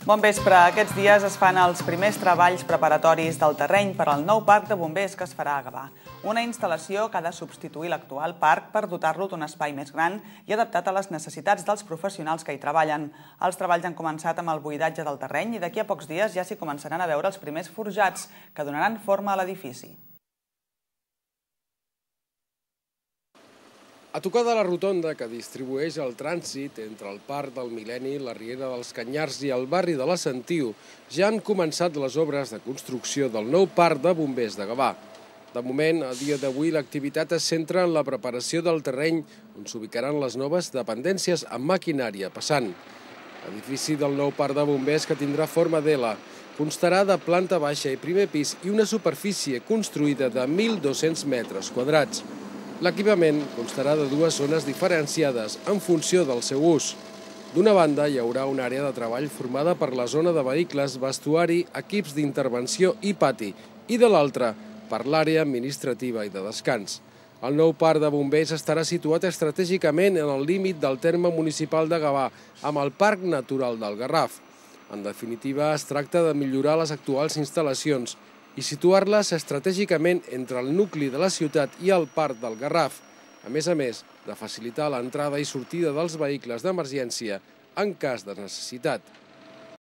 Bon vespre. Aquests dies es fan els primers treballs preparatoris del terreny per al nou parc de bombers que es farà a Gavà. Una instal·lació que ha de substituir l'actual parc per dotar-lo d'un espai més gran i adaptat a les necessitats dels professionals que hi treballen. Els treballs han començat amb el buidatge del terreny i d'aquí a pocs dies ja s'hi començaran a veure els primers forjats que donaran forma a l'edifici. A tocar de la rotonda que distribueix el trànsit entre el Parc del Mil·lenni, la Riera dels Canyars i el barri de la Sentiu, ja han començat les obres de construcció del nou parc de bombers de Gavà. De moment, a dia d'avui, l'activitat es centra en la preparació del terreny on s'ubicaran les noves dependències amb maquinària passant. L'edifici del nou parc de bombers, que tindrà forma d'L, constarà de planta baixa i primer pis i una superfície construïda de 1.200 metres quadrats. L'equipament constarà de dues zones diferenciades en funció del seu ús. D'una banda, hi haurà una àrea de treball formada per la zona de vehicles, vestuari, equips d'intervenció i pati, i de l'altra, per l'àrea administrativa i de descans. El nou parc de bombers estarà situat estratègicament en el límit del terme municipal de Gavà, amb el Parc Natural del Garraf. En definitiva, es tracta de millorar les actuals instal·lacions i situar-les estratègicament entre el nucli de la ciutat i el Parc del Garraf, a més de facilitar l'entrada i sortida dels vehicles d'emergència en cas de necessitat.